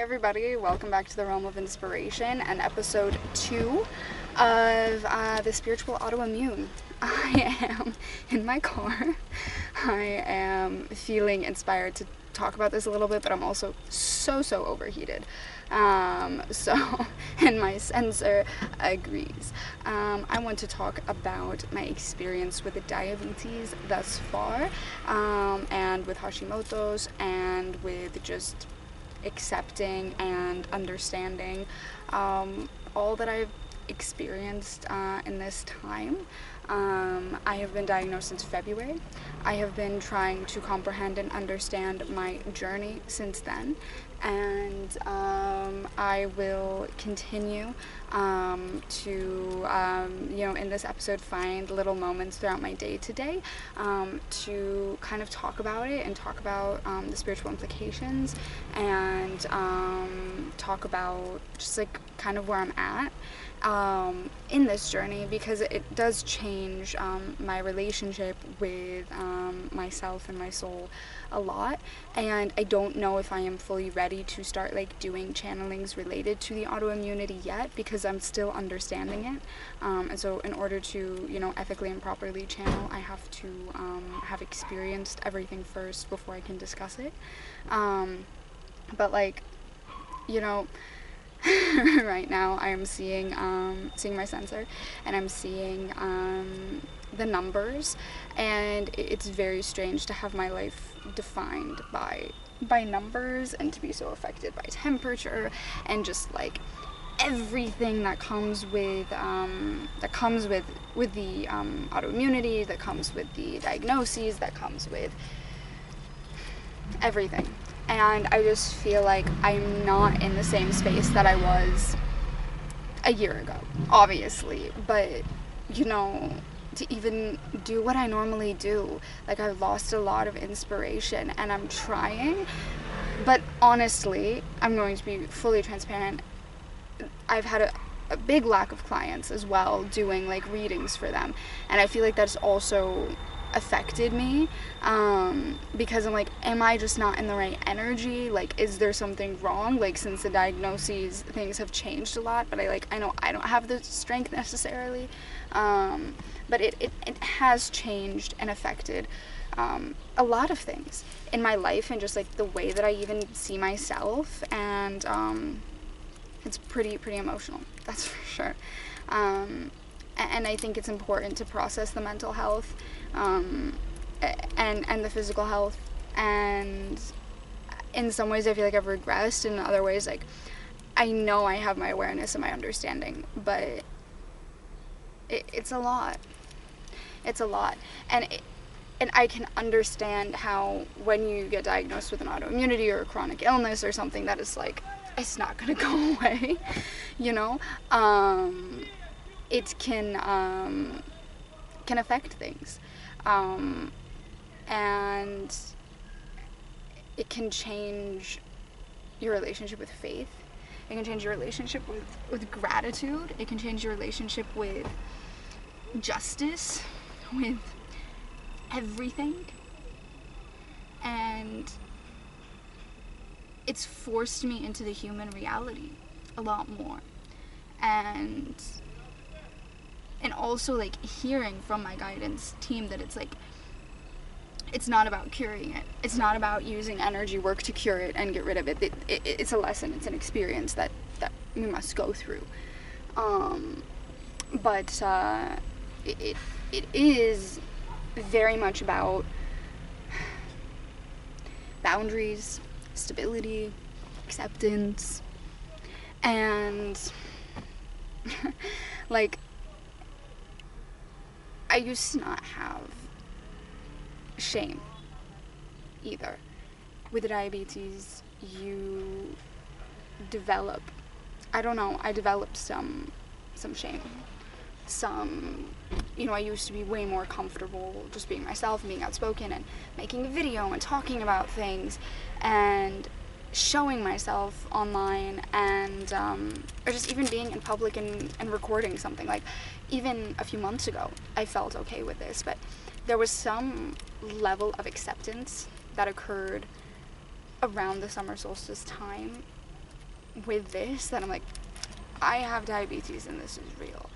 everybody, welcome back to the Realm of Inspiration and episode 2 of the Spiritual Autoimmune. I am in my car. I am feeling inspired to talk about this a little bit, but I'm also so overheated. And my sensor agrees. I want to talk about my experience with the diabetes thus far, and with Hashimoto's, and with just accepting and understanding all that I've experienced in this time. I have been diagnosed since February. I have been trying to comprehend and understand my journey since then, and I will continue to, in this episode, find little moments throughout my day-to-day to kind of talk about it and talk about the spiritual implications, and talk about just like kind of where I'm at in this journey, because it does change my relationship with myself and my soul a lot, and I don't know if I am fully ready to start like doing channelings related to the autoimmunity yet, because I'm still understanding it, and so in order to ethically and properly channel, I have to have experienced everything first before I can discuss it, but like right now I am seeing my sensor, and I'm seeing the numbers, and it's very strange to have my life defined by numbers, and to be so affected by temperature and just like everything that comes with the autoimmunity, that comes with the diagnoses, that comes with everything. And I just feel like I'm not in the same space that I was a year ago, obviously, but to even do what I normally do, like, I've lost a lot of inspiration, and I'm trying, but honestly, I'm going to be fully transparent, I've had a big lack of clients as well, doing like readings for them, and I feel like that's also affected me, because I'm like, am I just not in the right energy? Like, is there something wrong? Like, since the diagnoses, things have changed a lot, but I know I don't have the strength necessarily, but it has changed and affected a lot of things in my life, and just like the way that I even see myself, and it's pretty emotional, that's for sure. And I think it's important to process the mental health, and the physical health, and in some ways I feel like I've regressed, in other ways like I know I have my awareness and my understanding, but it's a lot, and I can understand how when you get diagnosed with an autoimmunity or a chronic illness or something that is like, it's not gonna go away, it can affect things, and it can change your relationship with faith, it can change your relationship with gratitude, it can change your relationship with justice, with everything, and it's forced me into the human reality a lot more, and also like hearing from my guidance team that it's like, it's not about curing it, it's not about using energy work to cure it and get rid of it, it's a lesson, it's an experience that we must go through, but it is very much about boundaries, stability, acceptance, and like, I used to not have shame either. With diabetes, you develop, I developed some shame. I used to be way more comfortable just being myself and being outspoken and making a video and talking about things and showing myself online, and or just even being in public and recording something. Like, even a few months ago I felt okay with this, but there was some level of acceptance that occurred around the summer solstice time with this that I'm like, I have diabetes and this is real.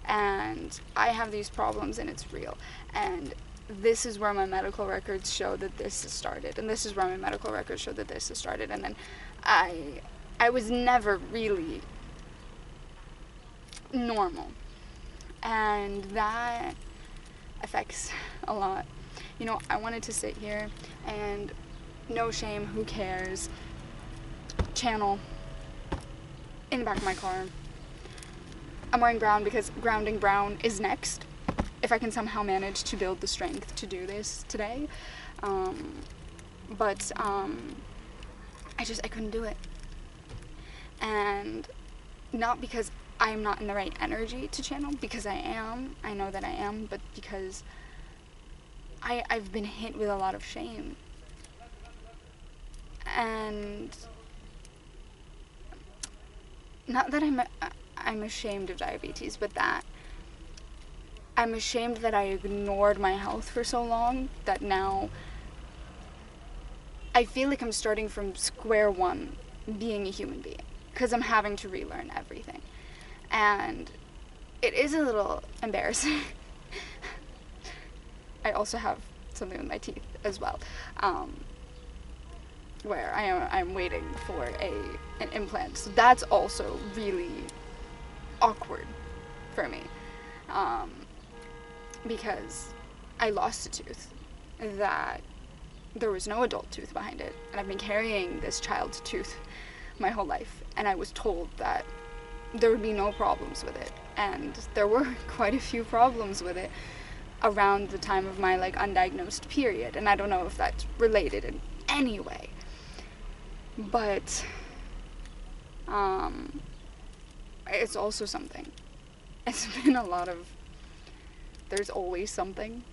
And I have these problems and it's real. And this is where my medical records show that this has started. And this is where my medical records show that this has started. And then I was never really normal. And that affects a lot. You know, I wanted to sit here and no shame, who cares, channel in the back of my car. I'm wearing brown because grounding brown is next. If I can somehow manage to build the strength to do this today. But I couldn't do it. And not because I'm not in the right energy to channel, because I am. I know that I am, but because I've been hit with a lot of shame. And not that I'm ashamed of diabetes, but that I'm ashamed that I ignored my health for so long that now I feel like I'm starting from square one being a human being, because I'm having to relearn everything. And it is a little embarrassing. I also have something with my teeth as well, where I'm waiting for an implant. So that's also really awkward for me, because I lost a tooth that there was no adult tooth behind it, and I've been carrying this child's tooth my whole life, and I was told that there would be no problems with it, and there were quite a few problems with it around the time of my undiagnosed period, and I don't know if that's related in any way, but it's also something. It's been a lot of, there's always something.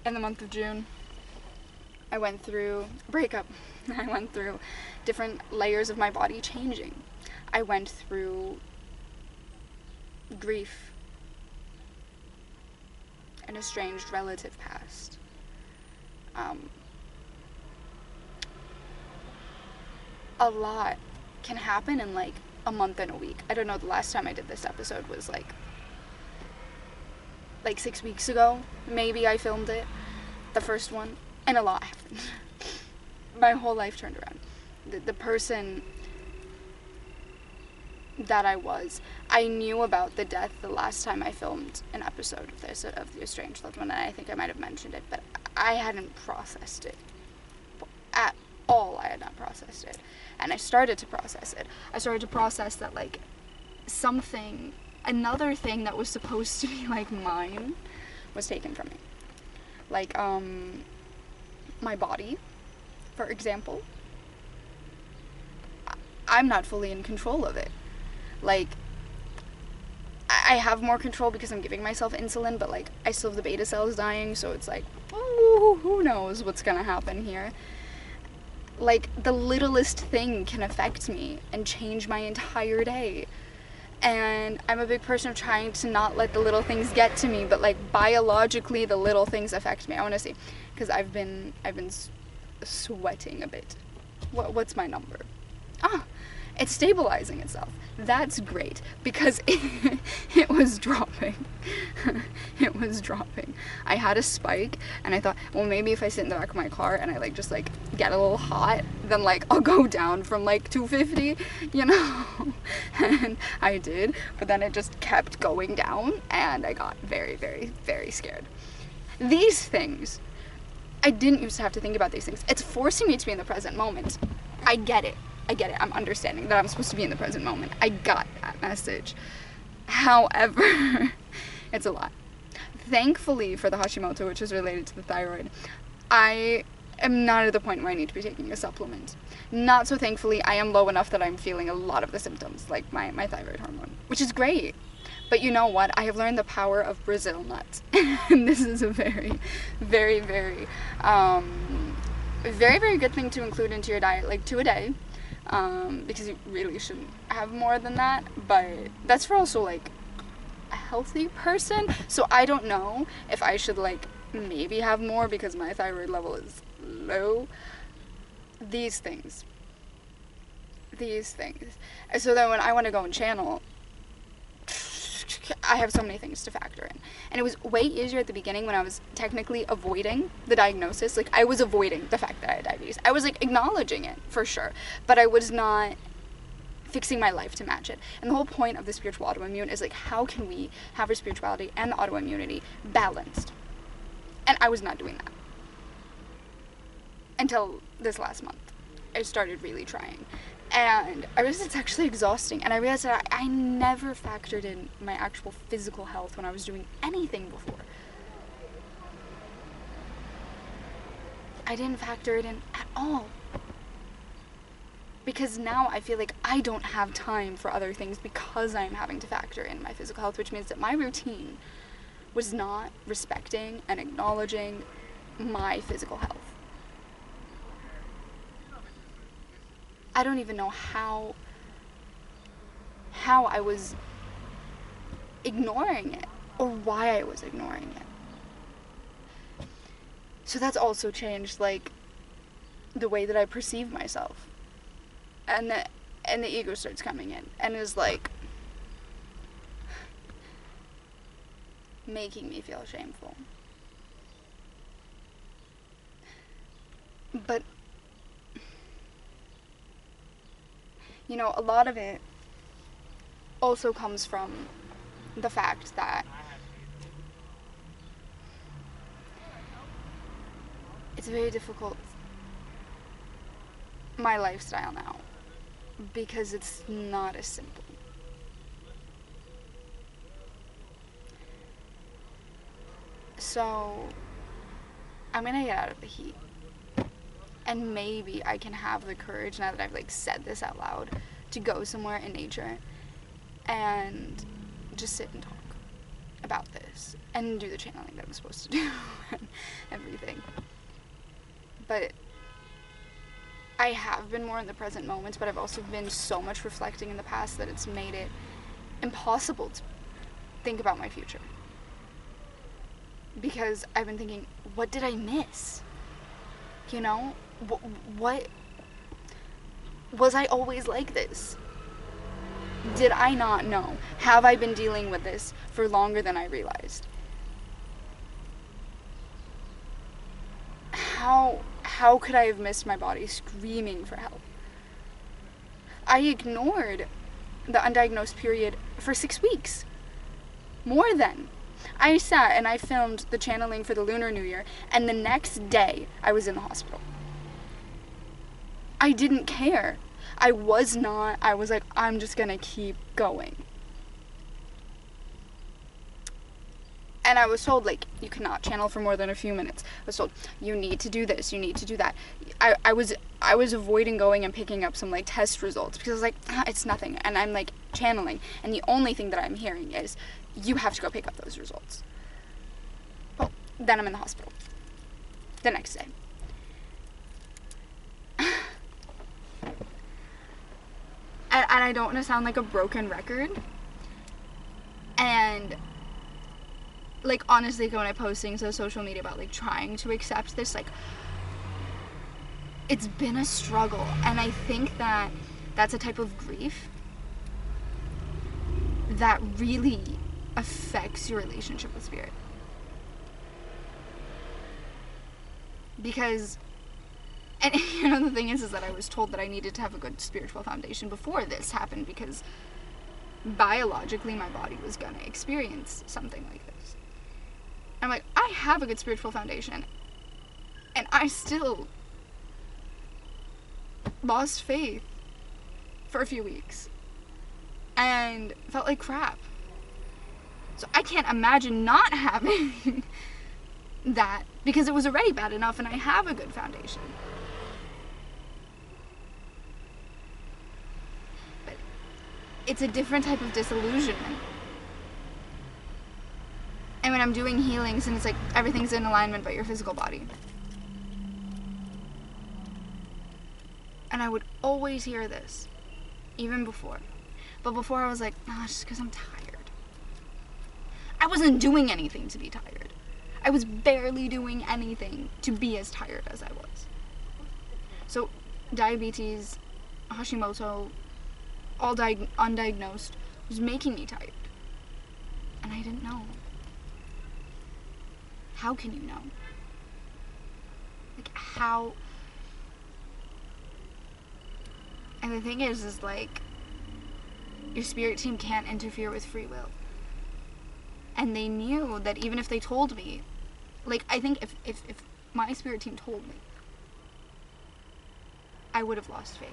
In the month of June, I went through a breakup. I went through different layers of my body changing. I went through grief. An estranged relative passed. A lot can happen in a month and a week. I don't know, the last time I did this episode was like 6 weeks ago. Maybe I filmed it, the first one, and a lot happened. My whole life turned around. The person that I knew about the death the last time I filmed an episode of this, of the estranged loved one, and I think I might have mentioned it, but I hadn't processed it at all. I had not processed it, and I started to process it. I started to process that another thing that was supposed to be mine was taken from me. My body, for example. I'm not fully in control of it. I have more control because I'm giving myself insulin, but I still have the beta cells dying, so it's ooh, who knows what's gonna happen here. The littlest thing can affect me and change my entire day. And I'm a big person of trying to not let the little things get to me, but biologically the little things affect me. I want to see, because I've been sweating a bit. What's my number? It's stabilizing itself. That's great, because it was dropping. It was dropping. I had a spike, and I thought, well, maybe if I sit in the back of my car and I just get a little hot, then I'll go down from 250, you know? And I did, but then it just kept going down, and I got very, very, very scared. These things, I didn't used to have to think about these things. It's forcing me to be in the present moment. I get it. I'm understanding that I'm supposed to be in the present moment. I got that message. However, it's a lot. Thankfully for the Hashimoto, which is related to the thyroid, I am not at the point where I need to be taking a supplement. Not so thankfully, I am low enough that I'm feeling a lot of the symptoms, like my thyroid hormone, which is great. But you know what? I have learned the power of Brazil nuts. And this is a very, very, very, very, very good thing to include into your diet, 2 a day. Because you really shouldn't have more than that, but that's for also a healthy person. So I don't know if I should maybe have more because my thyroid level is low. These things these things. And so then when I want to go and channel, I have so many things to factor in. And it was way easier at the beginning when I was technically avoiding the diagnosis. Like, I was avoiding the fact that I had diabetes. I was, like, acknowledging it, for sure. But I was not fixing my life to match it. And the whole point of the spiritual autoimmune is, like, how can we have our spirituality and the autoimmunity balanced? And I was not doing that. Until this last month. I started really trying. And I realized it's actually exhausting. And I realized that I never factored in my actual physical health when I was doing anything before. I didn't factor it in at all. Because now I feel like I don't have time for other things because I'm having to factor in my physical health, which means that my routine was not respecting and acknowledging my physical health. I don't even know how I was ignoring it or why I was ignoring it. So that's also changed, like, the way that I perceive myself. And the ego starts coming in and is, like, making me feel shameful. But, you know, a lot of it also comes from the fact that it's very difficult, my lifestyle now, because it's not as simple. So, I'm gonna get out of the heat. And maybe I can have the courage, now that I've, like, said this out loud, to go somewhere in nature and just sit and talk about this and do the channeling that I'm supposed to do and everything. But I have been more in the present moment, but I've also been so much reflecting in the past that it's made it impossible to think about my future. Because I've been thinking, what did I miss? You know? What? Was I always like this? Did I not know? Have I been dealing with this for longer than I realized? How could I have missed my body screaming for help? I ignored the undiagnosed period for 6 weeks. More than. I sat and I filmed the channeling for the Lunar New Year, and the next day I was in the hospital. I didn't care. I was like, I'm just gonna keep going. And I was told, like, you cannot channel for more than a few minutes. I was told, you need to do this, you need to do that. I was avoiding going and picking up some, like, test results, because I was like, it's nothing. And I'm, like, channeling, and the only thing that I'm hearing is, you have to go pick up those results. Well, then I'm in the hospital. The next day. And I don't want to sound like a broken record. And, like, honestly, when I post things on social media about, like, trying to accept this, like, it's been a struggle. And I think that that's a type of grief that really affects your relationship with spirit. Because, and you know, the thing is that I was told that I needed to have a good spiritual foundation before this happened, because biologically my body was gonna experience something like this. I'm like, I have a good spiritual foundation, and I still lost faith for a few weeks and felt like crap. So I can't imagine not having that, because it was already bad enough and I have a good foundation. But it's a different type of disillusionment. And when I'm doing healings and it's like everything's in alignment but your physical body. And I would always hear this, even before. But before I was like, no, it's just because I'm tired. I wasn't doing anything to be tired. I was barely doing anything to be as tired as I was. So diabetes, Hashimoto, undiagnosed, was making me tired. And I didn't know. How can you know? Like, how? And the thing is like, your spirit team can't interfere with free will. And they knew that even if they told me, like, I think if my spirit team told me, I would have lost faith.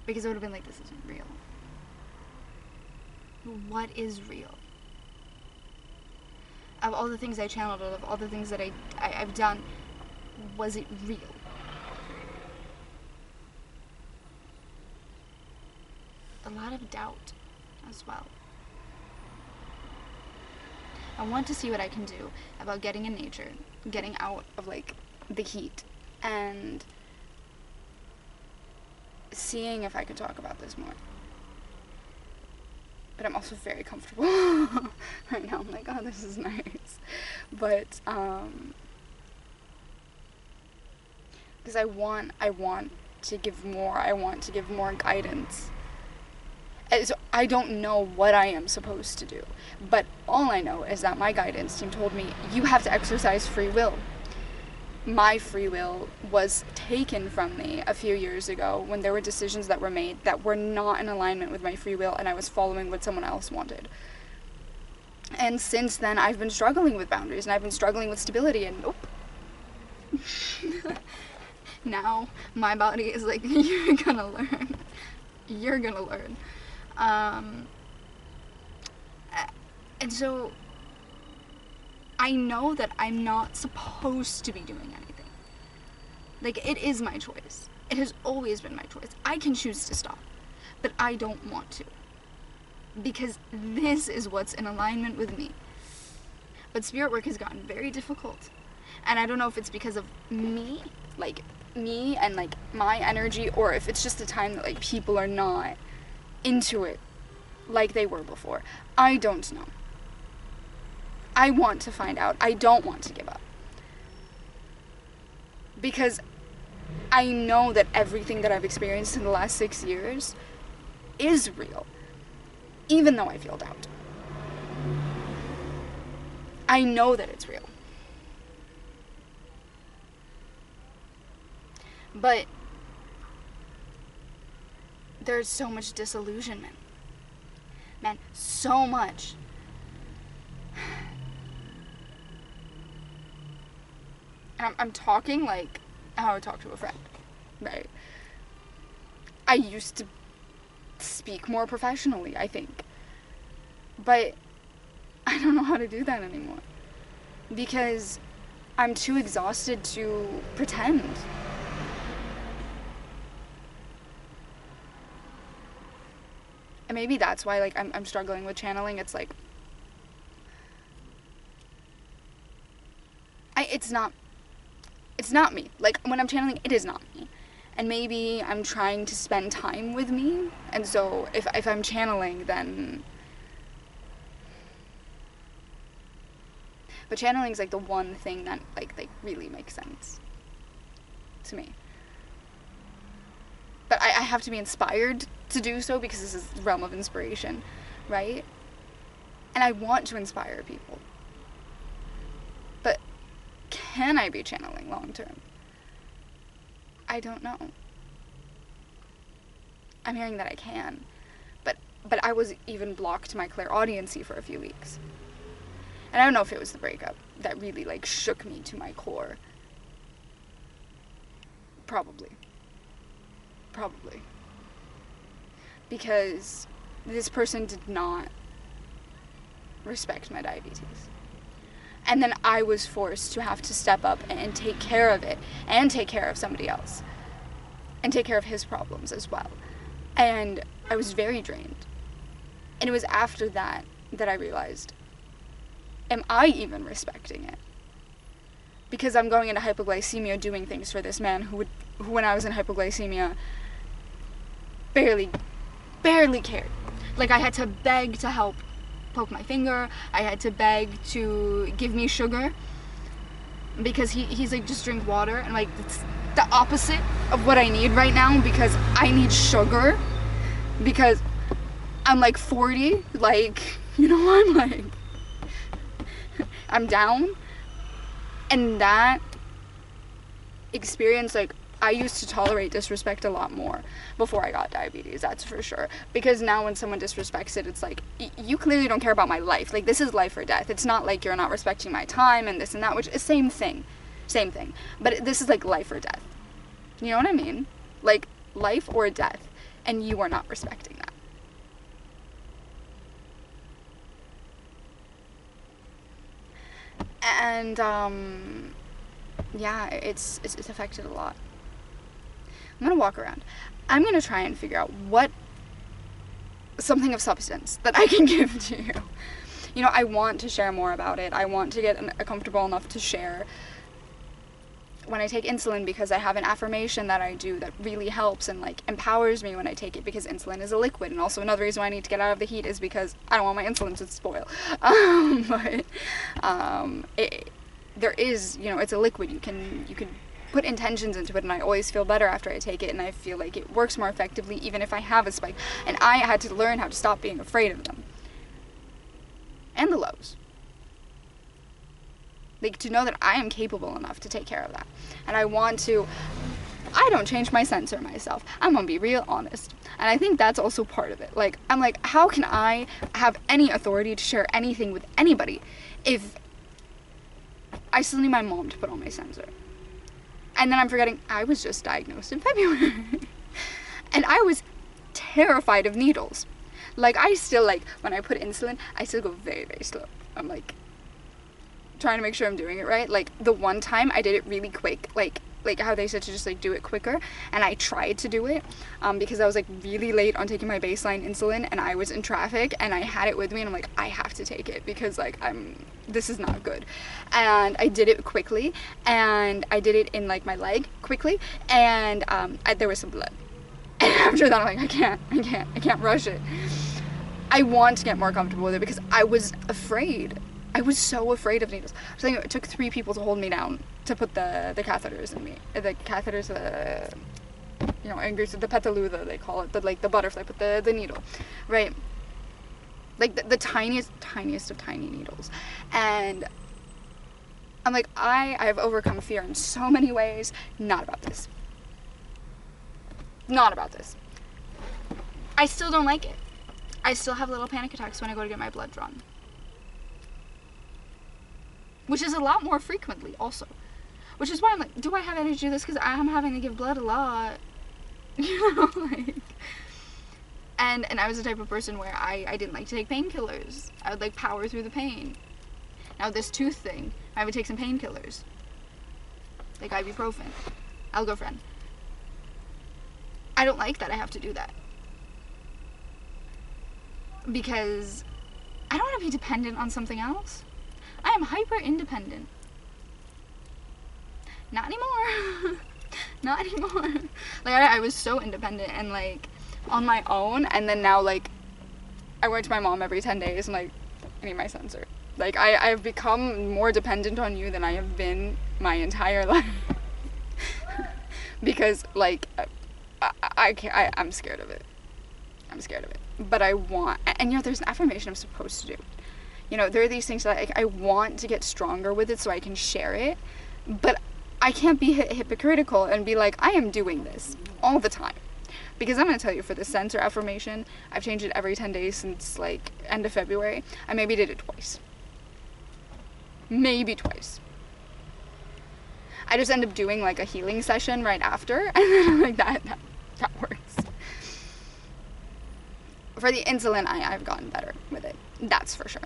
Because it would have been like, this isn't real. What is real? Of all the things I channeled, of all the things that I've done, was it real? A lot of doubt as well. I want to see what I can do about getting in nature, getting out of like the heat, and seeing if I could talk about this more. But I'm also very comfortable right now. I'm like, oh, this is nice. But because I want to give more. I want to give more guidance. So I don't know what I am supposed to do, but all I know is that my guidance team told me, you have to exercise free will. My free will was taken from me a few years ago when there were decisions that were made that were not in alignment with my free will, and I was following what someone else wanted. And since then, I've been struggling with boundaries, and I've been struggling with stability, and nope. Now, my body is like, you're gonna learn. You're gonna learn. And so I know that I'm not supposed to be doing anything. Like, it is my choice. It has always been my choice. I can choose to stop, but I don't want to, because this is what's in alignment with me. But spirit work has gotten very difficult, and I don't know if it's because of me and like my energy, or if it's just a time that like people are not into it like they were before. I don't know. I want to find out. I don't want to give up. Because I know that everything that I've experienced in the last 6 years is real. Even though I feel doubt. I know that it's real. But there's so much disillusionment. Man, so much. And I'm talking like how I would talk to a friend, right? I used to speak more professionally, I think. But I don't know how to do that anymore. Because I'm too exhausted to pretend. And maybe that's why, like, I'm struggling with channeling. It's like, it's not me. Like, when I'm channeling, it is not me. And maybe I'm trying to spend time with me. And so if I'm channeling, then... But channeling is like the one thing that like really makes sense to me. But I have to be inspired to do so, because this is the realm of inspiration, right? And I want to inspire people. But can I be channeling long term? I don't know. I'm hearing that I can. But I was even blocked my clairaudiency for a few weeks. And I don't know if it was the breakup that really like shook me to my core. Probably. Because this person did not respect my diabetes. And then I was forced to have to step up and take care of it, and take care of somebody else, and take care of his problems as well. And I was very drained. And it was after that I realized, am I even respecting it? Because I'm going into hypoglycemia doing things for this man who when I was in hypoglycemia, barely cared. Like, I had to beg to help poke my finger. I had to beg to give me sugar. Because he's like, just drink water. And like, the opposite of what I need right now, because I need sugar, because I'm like 40, like, you know, I'm like, I'm down. And that experience, like, I used to tolerate disrespect a lot more before I got diabetes, that's for sure. Because now when someone disrespects it, it's like, you clearly don't care about my life. Like, this is life or death. It's not like you're not respecting my time and this and that, which is same thing. But this is like life or death. You know what I mean? Like, life or death, and you are not respecting that. And, yeah, it's affected a lot. I'm gonna walk around. I'm gonna try and figure out something of substance that I can give to you. You know, I want to share more about it. I want to get comfortable enough to share when I take insulin, because I have an affirmation that I do that really helps and, like, empowers me when I take it, because insulin is a liquid. And also another reason why I need to get out of the heat is because I don't want my insulin to spoil. There is, you know, it's a liquid. You can put intentions into it, and I always feel better after I take it, and I feel like it works more effectively even if I have a spike. And I had to learn how to stop being afraid of them. And the lows. Like, to know that I am capable enough to take care of that. And I don't change my sensor myself. I'm gonna be real honest. And I think that's also part of it. Like, I'm like, how can I have any authority to share anything with anybody if I still need my mom to put on my sensor? And then I'm forgetting I was just diagnosed in February. And I was terrified of needles. Like, I still, like, when I put insulin, I still go very, very slow. I'm like, trying to make sure I'm doing it right. Like, the one time I did it really quick, like how they said to just, like, do it quicker, and I tried to do it because I was, like, really late on taking my baseline insulin, and I was in traffic, and I had it with me, and I'm like, I have to take it because, like, this is not good. And I did it quickly, and I did it in, like, my leg quickly, and there was some blood. And after that, I'm like, I can't rush it. I want to get more comfortable with it because I was afraid. I was so afraid of needles. I was saying it took 3 people to hold me down to put the catheters in me. The catheters, you know, in Greece, the petaluda, they call it, the butterfly, but the needle, right? Like, the tiniest of tiny needles. And I'm like, I've overcome fear in so many ways. Not about this. Not about this. I still don't like it. I still have little panic attacks when I go to get my blood drawn. Which is a lot more frequently, also. Which is why I'm like, do I have energy to do this? Because I'm having to give blood a lot. You know, like... And I was the type of person where I didn't like to take painkillers. I would, like, power through the pain. Now, this tooth thing, I would take some painkillers. Like ibuprofen. Algofren. I don't like that I have to do that. Because I don't want to be dependent on something else. I am hyper independent. Not anymore. Not anymore. Like, I was so independent and, like, on my own, and then now, like, I went to my mom every 10 days and, like, I need my sensor. Like, I've become more dependent on you than I have been my entire life. Because, like, I'm scared of it. I'm scared of it. But I want, and, you know, there's an affirmation I'm supposed to do. You know, there are these things that I want to get stronger with it so I can share it, but I can't be hypocritical and be like, I am doing this all the time. Because I'm going to tell you, for the sensor affirmation, I've changed it every 10 days since, like, end of February. I maybe did it twice. Maybe twice. I just end up doing, like, a healing session right after, and then I'm like, that works. For the insulin, I've gotten better with it. That's for sure.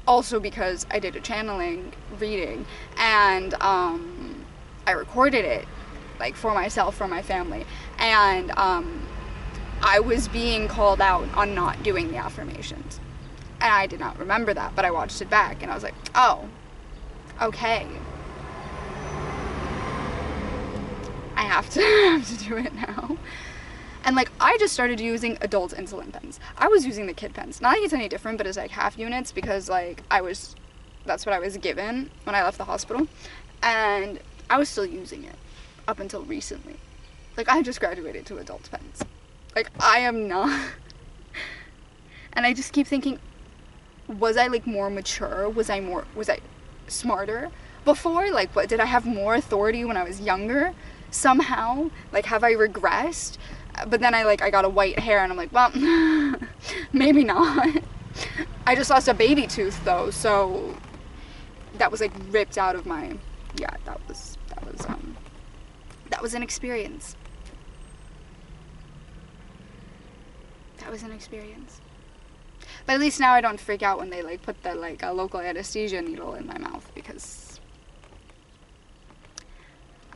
Also because I did a channeling reading, and I recorded it, like, for myself, for my family, and I was being called out on not doing the affirmations, and I did not remember that, but I watched it back, and I was like, oh, okay, I have to do it now. And, like, I just started using adult insulin pens. I was using the kid pens. Not like it's any different, but it's, like, half units, because, like, that's what I was given when I left the hospital. And I was still using it. up until recently. Like, I just graduated to adult pens. Like, I am not. And I just keep thinking, was I, like, more mature? Was I smarter before? Like, what, did I have more authority when I was younger? Somehow? Like, have I regressed? But then I got a white hair, and I'm like, well, maybe not. I just lost a baby tooth, though, so that was, like, ripped out of my, yeah, that was an experience. That was an experience. But at least now I don't freak out when they, like, put the, like, a local anesthesia needle in my mouth, because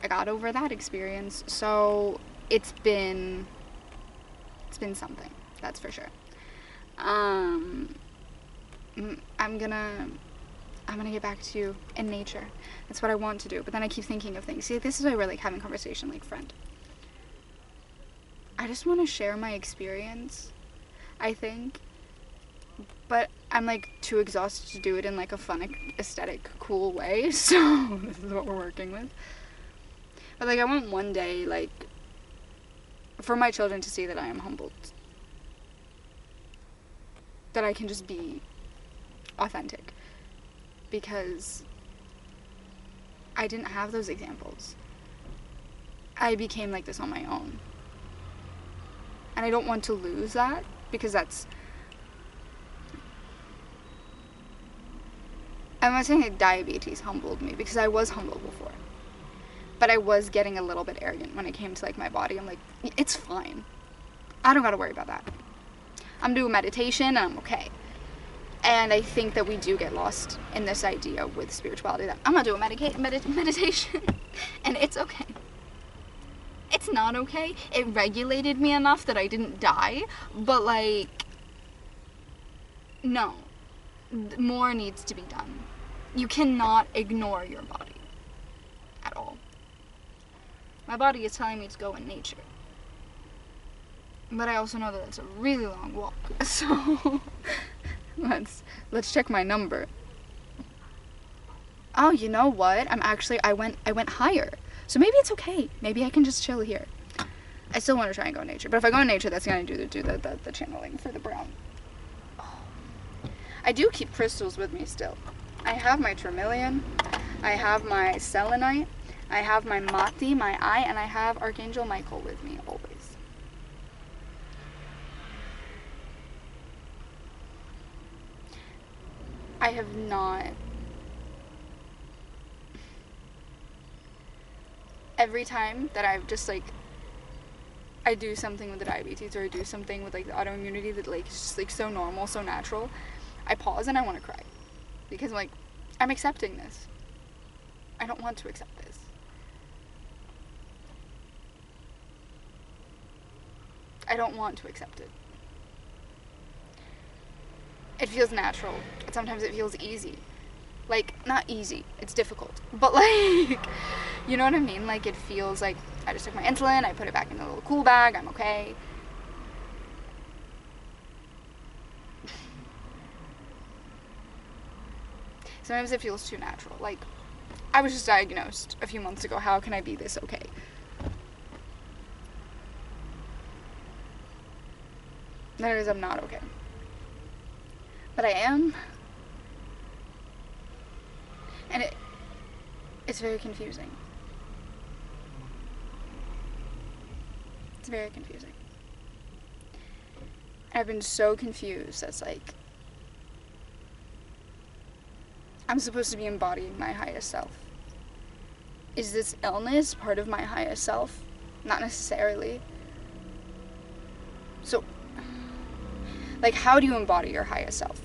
I got over that experience. So it's been something, that's for sure. I'm gonna get back to you in nature. That's what I want to do. But then I keep thinking of things. See, this is why we're, like, having conversation like friend. I just want to share my experience, I think. But I'm, like, too exhausted to do it in, like, a fun, aesthetic, cool way. So this is what we're working with. But, like, I want one day, like, for my children to see that I am humbled. That I can just be authentic. Because I didn't have those examples. I became like this on my own. And I don't want to lose that, because that's... I'm not saying that diabetes humbled me, because I was humble before. But I was getting a little bit arrogant when it came to, like, my body. I'm like, it's fine. I don't gotta worry about that. I'm doing meditation and I'm okay. And I think that we do get lost in this idea with spirituality that I'm not doing meditation and it's okay. It's not okay. It regulated me enough that I didn't die, but, like, no. More needs to be done. You cannot ignore your body at all. My body is telling me to go in nature. But I also know that it's a really long walk. So let's check my number. Oh, you know what? I went higher. So maybe it's okay. Maybe I can just chill here. I still want to try and go in nature. But if I go in nature, that's going to do the channeling for the brown. Oh. I do keep crystals with me still. I have my tourmaline. I have my selenite. I have my mati, my eye, and I have Archangel Michael with me always. I have not... Every time that I've just, like, I do something with the diabetes, or I do something with, like, the autoimmunity that, like, is just, like, so normal, so natural, I pause and I want to cry. Because I'm like, I'm accepting this. I don't want to accept this. I don't want to accept it. It feels natural. Sometimes it feels easy. Like, not easy, it's difficult. But, like, you know what I mean? Like, it feels like I just took my insulin, I put it back in a little cool bag, I'm okay. Sometimes it feels too natural. Like, I was just diagnosed a few months ago. How can I be this okay? That is, I'm not okay. But I am. And it's very confusing. It's very confusing. I've been so confused. That's like, I'm supposed to be embodying my highest self. Is this illness part of my highest self? Not necessarily. So, like, how do you embody your highest self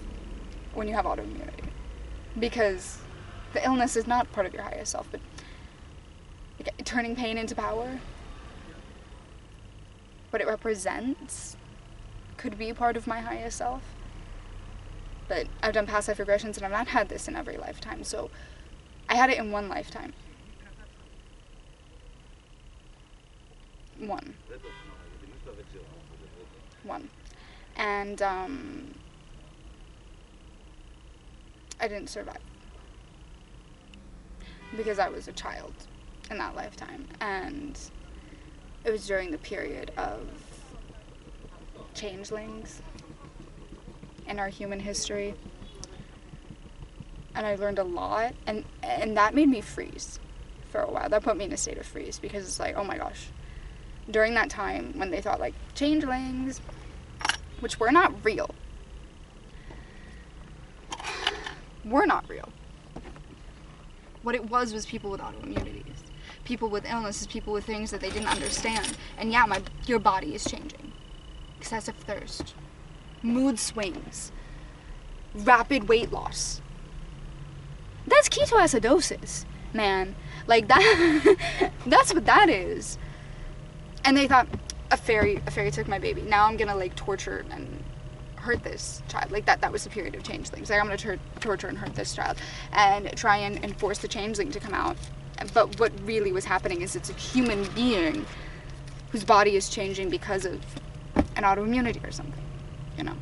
when you have autoimmunity? Because the illness is not part of your highest self, but like, turning pain into power, what it represents, could be part of my highest self. But I've done past life regressions and I've not had this in every lifetime, so I had it in one lifetime. One. And I didn't survive because I was a child in that lifetime. And it was during the period of changelings in our human history. And I learned a lot, and that made me freeze for a while. That put me in a state of freeze, because it's like, oh my gosh. During that time when they thought, like, changelings, which were not real, were not real. What it was people with autoimmunities, people with illnesses, people with things that they didn't understand. And yeah, your body is changing. Excessive thirst, mood swings, rapid weight loss. That's ketoacidosis, man. Like, that, that's what that is. And they thought, a fairy took my baby. Now I'm gonna, like, torture and hurt this child. Like, that was the period of changelings. Like, I'm gonna torture and hurt this child and try and force the changeling to come out. But what really was happening is it's a human being whose body is changing because of an autoimmunity or something, you know?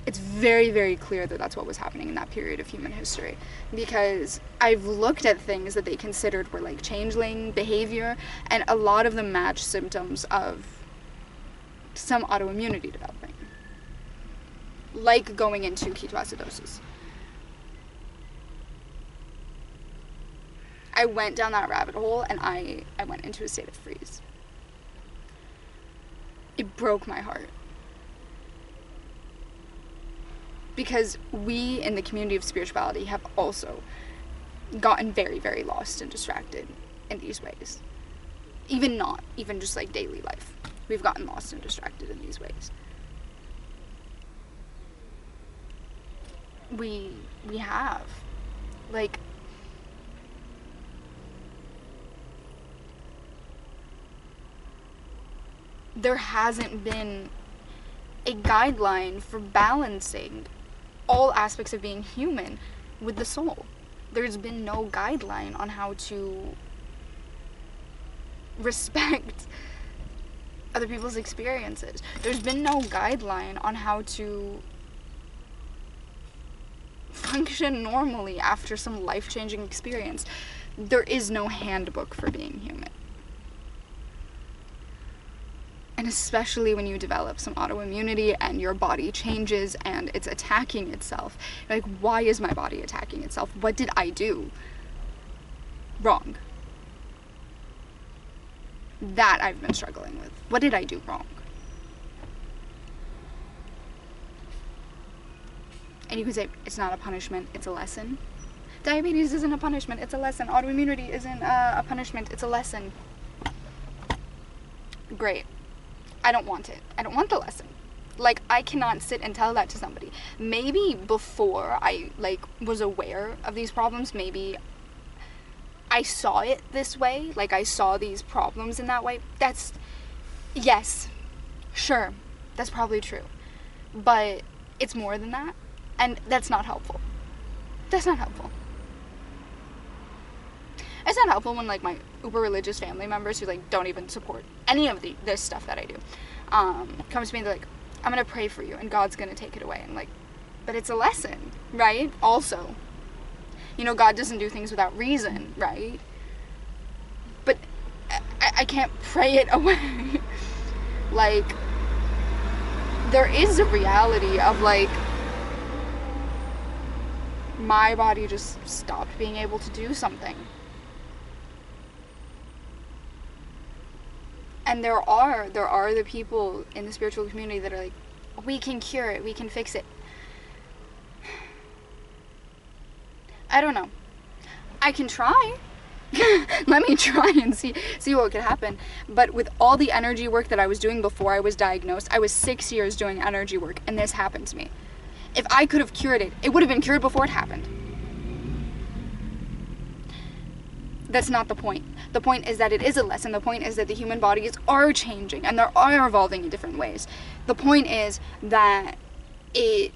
It's very, very clear that that's what was happening in that period of human history, because I've looked at things that they considered were like changeling behavior, and a lot of them match symptoms of some autoimmunity developing, like going into ketoacidosis. I went down that rabbit hole, and I went into a state of freeze. It broke my heart. Because we in the community of spirituality have also gotten very, very lost and distracted in these ways. Even just like daily life. We've gotten lost and distracted in these ways. We have. Like, there hasn't been a guideline for balancing all aspects of being human with the soul. There's been no guideline on how to respect other people's experiences. There's been no guideline on how to function normally after some life-changing experience. There is no handbook for being human. And especially when you develop some autoimmunity and your body changes and it's attacking itself. Like, why is my body attacking itself? What did I do wrong? That I've been struggling with. What did I do wrong? And you can say, it's not a punishment, it's a lesson. Diabetes isn't a punishment, it's a lesson. Autoimmunity isn't a punishment, it's a lesson. Great. I don't want it. I don't want the lesson. Like, I cannot sit and tell that to somebody. Maybe before I, like, was aware of these problems, maybe I saw it this way. Like, I saw these problems in that way. Yes, sure, that's probably true. But it's more than that, and that's not helpful. That's not helpful. It's not helpful when, like, my uber religious family members who, like, don't even support any of this stuff that I do, comes to me and they're like, I'm gonna pray for you and God's gonna take it away. And, like, but it's a lesson, right? Also, you know, God doesn't do things without reason, right? But I can't pray it away. Like, there is a reality of, like, my body just stopped being able to do something. And there are the people in the spiritual community that are like, we can cure it, we can fix it. I don't know. I can try. Let me try and see what could happen. But with all the energy work that I was doing before I was diagnosed, I was 6 years doing energy work, and this happened to me. If I could have cured it, it would have been cured before it happened. That's not the point. The point is that it is a lesson. The point is that the human bodies are changing and they are evolving in different ways. The point is that it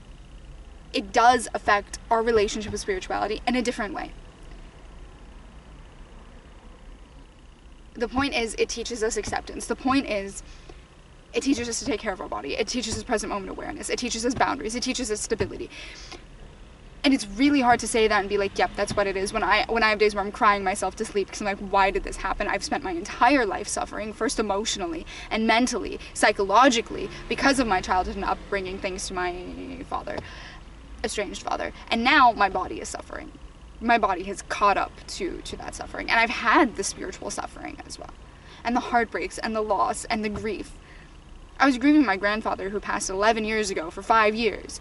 does affect our relationship with spirituality in a different way. The point is, it teaches us acceptance. The point is, it teaches us to take care of our body. It teaches us present moment awareness. It teaches us boundaries. It teaches us stability. And it's really hard to say that and be like, yep, that's what it is, when I have days where I'm crying myself to sleep because I'm like, why did this happen? I've spent my entire life suffering, first emotionally and mentally, psychologically, because of my childhood and upbringing, thanks to my father, estranged father. And now my body is suffering. My body has caught up to that suffering. And I've had the spiritual suffering as well. And the heartbreaks and the loss and the grief. I was grieving my grandfather who passed 11 years ago for 5 years.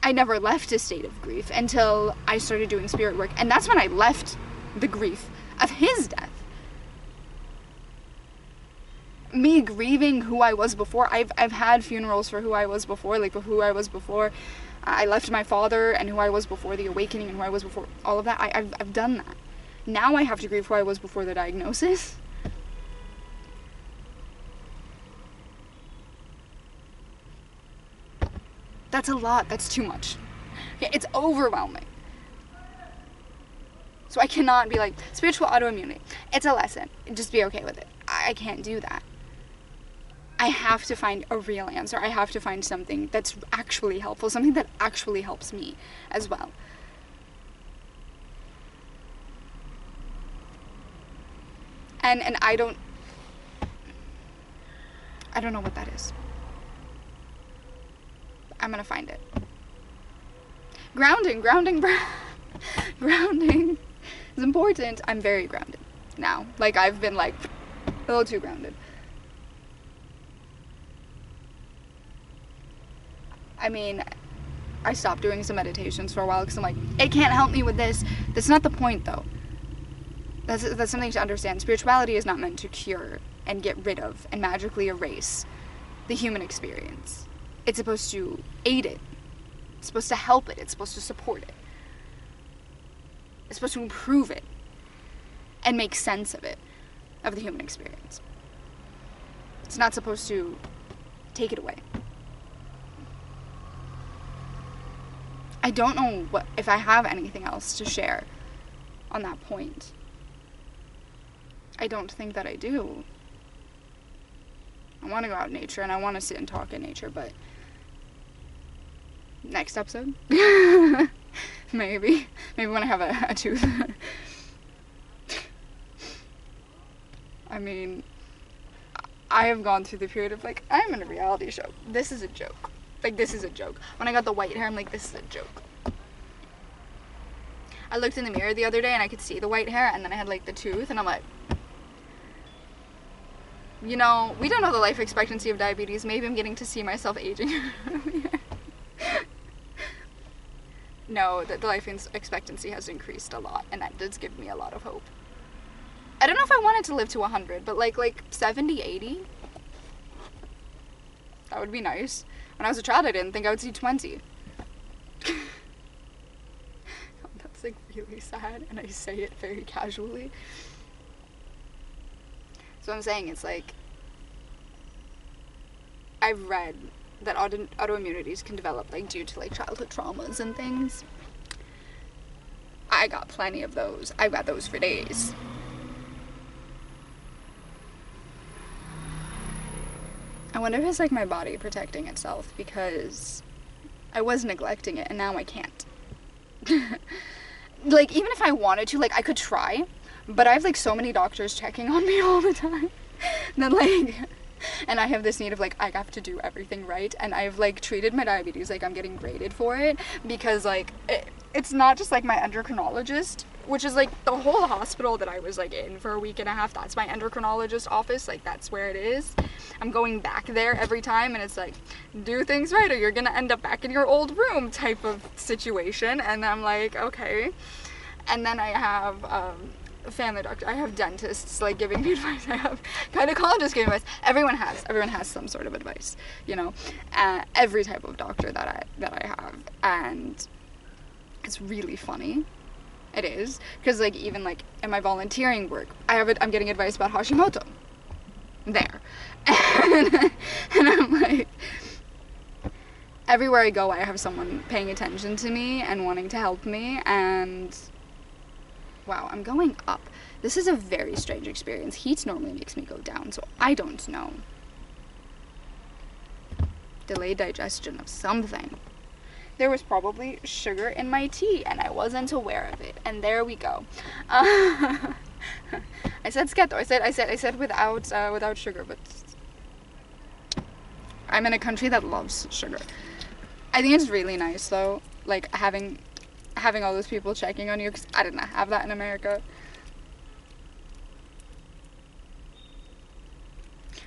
I never left a state of grief until I started doing spirit work. And that's when I left the grief of his death. Me grieving who I was before. I've had funerals for who I was before, like who I was before. I left my father and who I was before the awakening and who I was before all of that. I've done that. Now I have to grieve who I was before the diagnosis. That's a lot. That's too much. Okay, it's overwhelming. So I cannot be like, spiritual autoimmunity, it's a lesson. Just be okay with it. I can't do that. I have to find a real answer. I have to find something that's actually helpful, something that actually helps me as well. And I don't know what that is. I'm gonna find it. Grounding is important. I'm very grounded now. Like, I've been like a little too grounded. I mean, I stopped doing some meditations for a while because I'm like, it can't help me with this. That's not the point, though. That's something to understand. Spirituality is not meant to cure and get rid of and magically erase the human experience. It's supposed to aid it. It's supposed to help it. It's supposed to support it. It's supposed to improve it and make sense of it, of the human experience. It's not supposed to take it away. I don't know if I have anything else to share on that point. I don't think that I do. I want to go out in nature and I want to sit and talk in nature, but next episode? Maybe when I have a tooth. I mean, I have gone through the period of like, I'm in a reality show. This is a joke. Like, this is a joke. When I got the white hair, I'm like, this is a joke. I looked in the mirror the other day and I could see the white hair, and then I had like the tooth, and I'm like, you know, we don't know the life expectancy of diabetes. Maybe I'm getting to see myself aging earlier. No, the life expectancy has increased a lot, and that does give me a lot of hope. I don't know if I wanted to live to 100, but like 70, 80? That would be nice. When I was a child, I didn't think I would see 20. That's like really sad, and I say it very casually. So I'm saying, it's like, I've read that autoimmunities can develop like due to like childhood traumas and things. I got plenty of those. I've got those for days. I wonder if it's like my body protecting itself because I was neglecting it and now I can't. Like, even if I wanted to, like, I could try, but I have like so many doctors checking on me all the time that like, and I have this need of like, I have to do everything right, and I've like treated my diabetes like I'm getting graded for it, because like it's not just like my endocrinologist, which is like the whole hospital that I was like in for a week and a half, that's my endocrinologist office, like that's where it is. I'm going back there every time, and it's like, do things right or you're gonna end up back in your old room type of situation. And I'm like, okay. And then I have a family doctor, I have dentists like giving me advice, I have gynecologists giving advice. Everyone has some sort of advice, you know, every type of doctor that I have. And it's really funny. It is, because like even like in my volunteering work, I'm getting advice about Hashimoto there. And I'm like, everywhere I go I have someone paying attention to me and wanting to help me. And wow, I'm going up. This is a very strange experience. Heat normally makes me go down, so I don't know. delayed digestion of something. There was probably sugar in my tea and I wasn't aware of it. And there we go. I said schietto. I said without sugar, but I'm in a country that loves sugar. I think it's really nice though, like having all those people checking on you, because I didn't have that in America.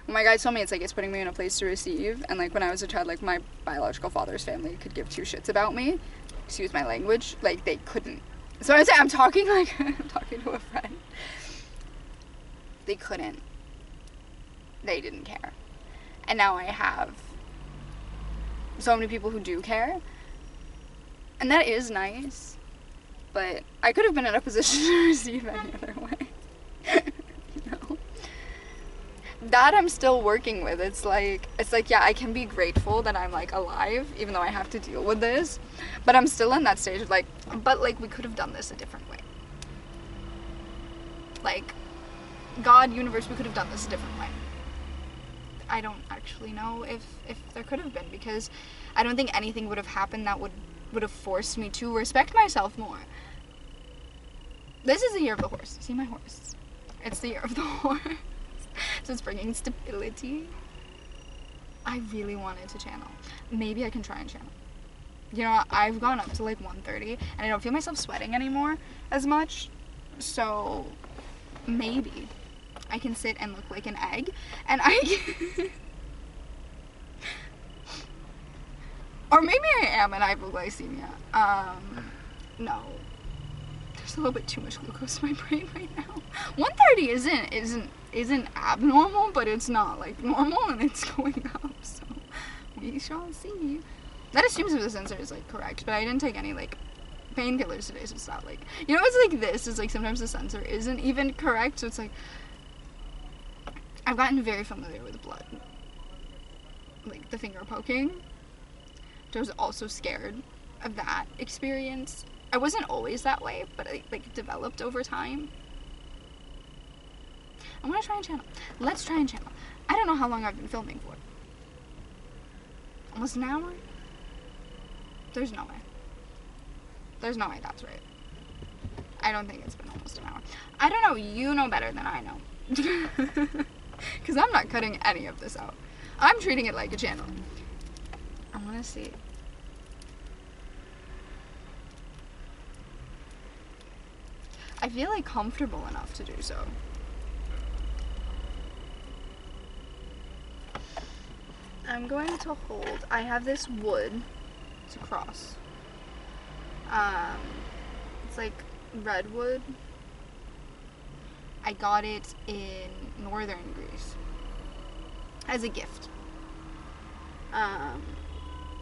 When my guy told me it's putting me in a place to receive, and like when I was a child, like my biological father's family could give two shits about me, excuse my language, like they couldn't. So I would say I'm talking like I'm talking to a friend. They couldn't. They didn't care. And now I have so many people who do care. And that is nice. But I could have been in a position to receive any other way. You know? That I'm still working with. It's like, yeah, I can be grateful that I'm like alive, even though I have to deal with this. But I'm still in that stage of like, but like we could have done this a different way. Like, God, universe, we could have done this a different way. I don't actually know if there could have been, because I don't think anything would have happened that would have forced me to respect myself more. This is the year of the horse. See my horse? It's the year of the horse. So it's bringing stability. I really wanted to channel. Maybe I can try and channel. You know, I've gone up to like 1:30 and I don't feel myself sweating anymore as much. So maybe I can sit and look like an egg and or maybe I am and I have hypoglycemia. No. There's a little bit too much glucose in my brain right now. 1:30 isn't abnormal, but it's not like normal and it's going up, so we shall see. That assumes if the sensor is like correct, but I didn't take any like painkillers today, so it's not like, you know, it's like this, is like sometimes the sensor isn't even correct, so it's like, I've gotten very familiar with blood. Like the finger poking. I was also scared of that experience. I wasn't always that way, but it like developed over time. I'm gonna try and channel. Let's try and channel. I don't know how long I've been filming for. Almost an hour? There's no way. There's no way that's right. I don't think it's been almost an hour. I don't know. You know better than I know. Because I'm not cutting any of this out. I'm treating it like a channel. I want to see. I feel like comfortable enough to do so. I'm going to hold, I have this wood to cross. It's like redwood. I got it in northern Greece as a gift.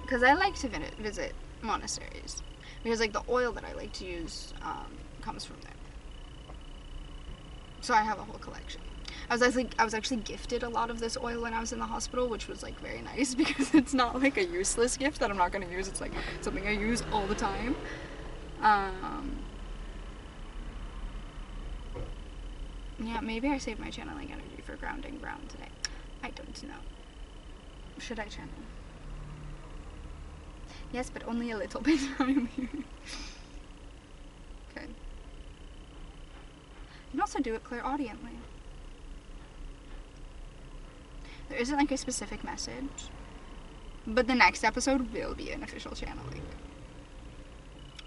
Because I like to visit monasteries. Because like the oil that I like to use comes from there. So I have a whole collection. I was actually gifted a lot of this oil when I was in the hospital, which was like very nice because it's not like a useless gift that I'm not going to use. It's like something I use all the time. Yeah, maybe I saved my channeling energy for grounding ground today. I don't know. Should I channel? Yes, but only a little bit. Okay. You can also do it clairaudiently. There isn't like a specific message, but the next episode will be an official channeling.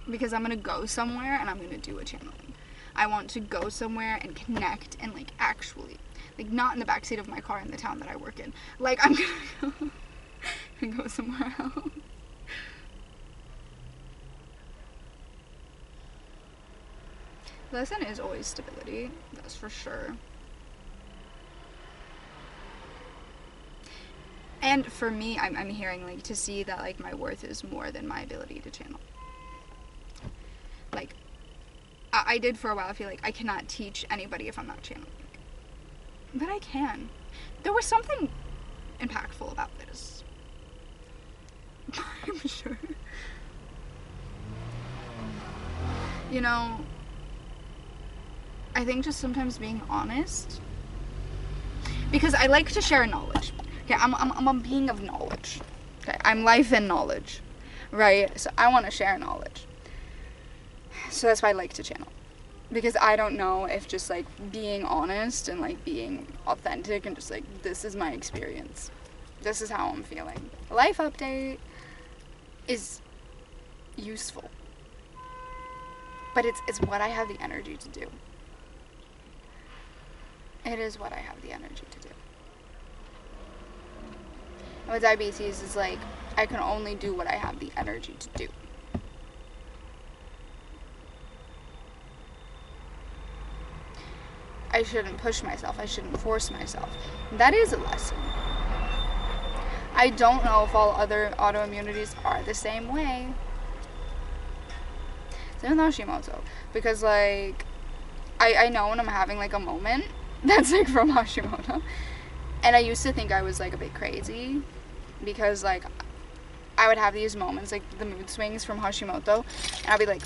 Because I'm gonna go somewhere and I'm gonna do a channeling. I want to go somewhere and connect and like actually, like not in the backseat of my car in the town that I work in. Like I'm gonna go somewhere else. The lesson is always stability, that's for sure. And for me, I'm hearing like to see that like my worth is more than my ability to channel. Like, I did for a while feel like I cannot teach anybody if I'm not channeling. But I can. There was something impactful about this. I'm sure. You know, I think just sometimes being honest. Because I like to share knowledge. Okay, I'm a being of knowledge. Okay, I'm life and knowledge, right? So I want to share knowledge. So that's why I like to channel. Because I don't know if just, like, being honest and, like, being authentic and just, like, this is my experience. This is how I'm feeling. A life update is useful. But it's what I have the energy to do. It is what I have the energy to do. And with diabetes, it's like, I can only do what I have the energy to do. I shouldn't push myself. I shouldn't force myself. That is a lesson. I don't know if all other autoimmunities are the same way. Same with Hashimoto. Because, like, I know when I'm having, like, a moment that's, like, from Hashimoto. And I used to think I was, like, a bit crazy. Because, like, I would have these moments, like, the mood swings from Hashimoto. And I'd be like,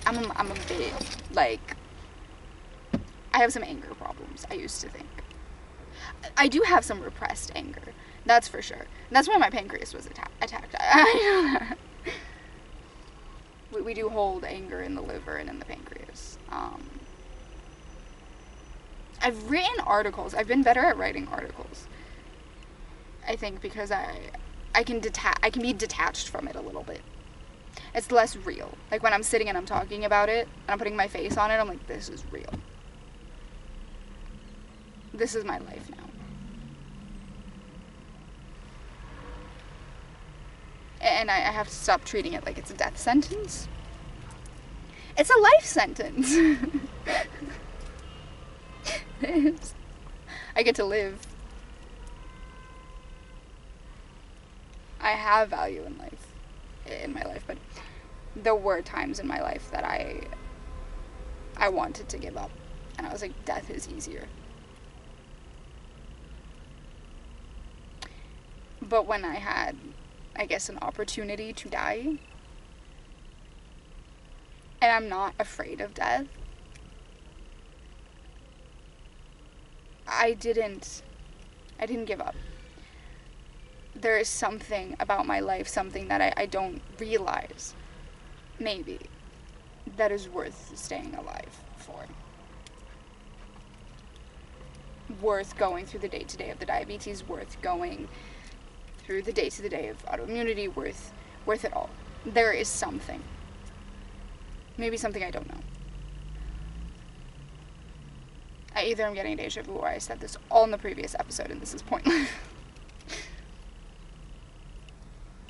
I'm a bit, like, I have some anger problems, I used to think. I do have some repressed anger. That's for sure. And that's why my pancreas was attacked. I know that. We do hold anger in the liver and in the pancreas. I've written articles. I've been better at writing articles. I think because I can be detached from it a little bit. It's less real. Like when I'm sitting and I'm talking about it and I'm putting my face on it, I'm like, this is real. This is my life now. And I have to stop treating it like it's a death sentence. It's a life sentence. It is. I get to live. I have value in my life, but there were times in my life that I wanted to give up. And I was like, death is easier. But when I had, I guess, an opportunity to die, and I'm not afraid of death, I didn't give up. There is something about my life, something that I don't realize, maybe, that is worth staying alive for. Worth going through the day-to-day of the diabetes, worth going through the day-to-day of autoimmunity, worth it all. There is something. Maybe something I don't know. I either am getting deja vu or I said this all in the previous episode and this is pointless.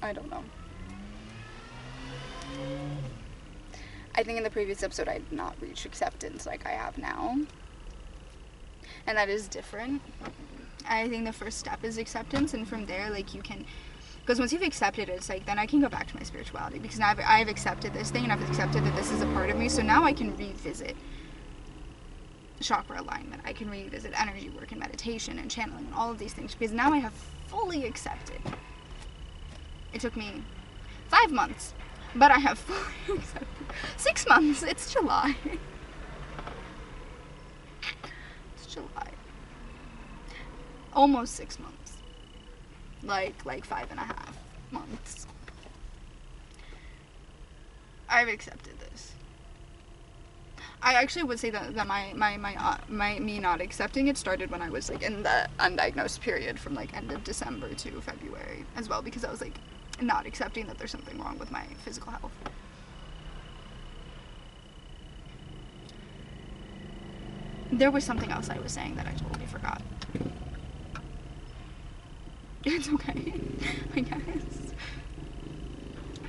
I don't know. I think in the previous episode I did not reach acceptance like I have now. And that is different. I think the first step is acceptance, and from there, like, you can, because once you've accepted it, it's like, then I can go back to my spirituality, because now I've accepted this thing, and I've accepted that this is a part of me, so now I can revisit chakra alignment, I can revisit energy work and meditation and channeling and all of these things, because now I have fully accepted. It took me 5 months, but I have fully accepted. 6 months, it's July. It's July. Almost 6 months. Like 5.5 months. I've accepted this. I actually would say that my me not accepting it started when I was like in the undiagnosed period from like end of December to February as well, because I was like not accepting that there's something wrong with my physical health. There was something else I was saying that I totally forgot. It's okay, I guess.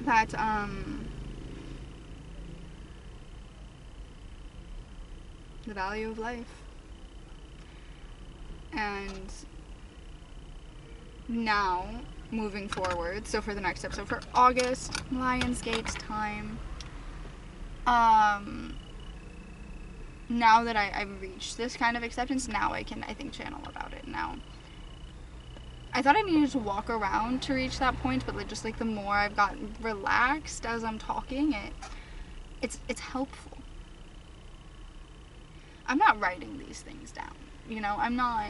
That, the value of life. And now, moving forward, so for the next episode, for August, Lionsgate's time, now that I've reached this kind of acceptance, now I can, I think, channel about it now. I thought I needed to walk around to reach that point, but like, just like the more I've gotten relaxed as I'm talking, it's helpful. I'm not writing these things down, you know, I'm not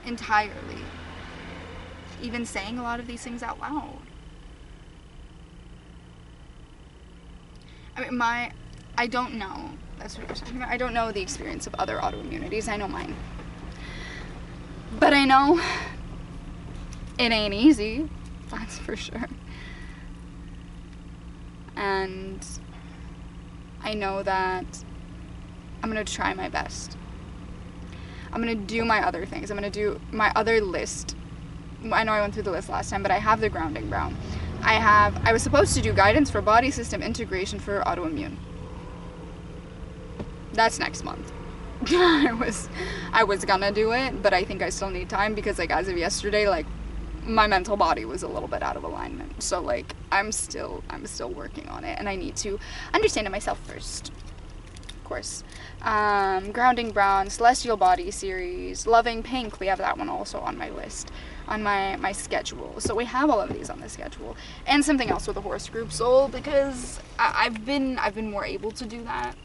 entirely even saying a lot of these things out loud. I mean, I don't know, that's what I was talking about, I don't know the experience of other autoimmunities, I know mine. But I know it ain't easy, that's for sure. And I know that I'm going to try my best. I'm going to do my other things. I'm going to do my other list. I know I went through the list last time, but I have the grounding brown. I was supposed to do guidance for body system integration for autoimmune. That's next month. I was gonna do it, but I think I still need time because, like, as of yesterday, like, my mental body was a little bit out of alignment. So, like, I'm still working on it, and I need to understand it myself first. Of course. Grounding brown, celestial body series, loving pink. We have that one also on my list, on my schedule. So we have all of these on the schedule, and something else with the horse group soul, because I've been more able to do that.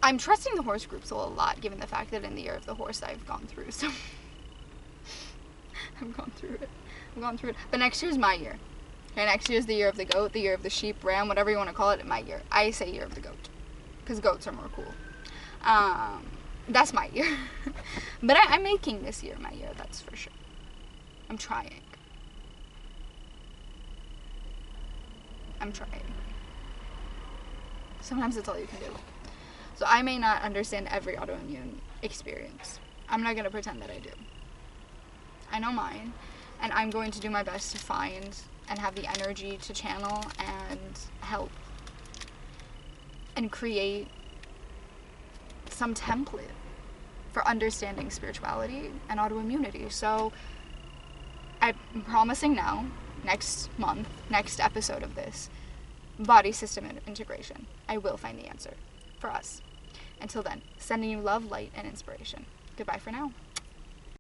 I'm trusting the horse group soul a lot, given the fact that in the year of the horse I've gone through. So I've gone through it. But next year's my year. Okay, next year's the year of the goat, the year of the sheep, ram, whatever you want to call it, my year. I say year of the goat, because goats are more cool. That's my year. But I'm making this year my year, that's for sure. I'm trying. Sometimes that's all you can do. So I may not understand every autoimmune experience. I'm not going to pretend that I do. I know mine, and I'm going to do my best to find and have the energy to channel and help and create some template for understanding spirituality and autoimmunity. So I'm promising now, next month, next episode of this, body system integration, I will find the answer for us. Until then, sending you love, light, and inspiration. Goodbye for now.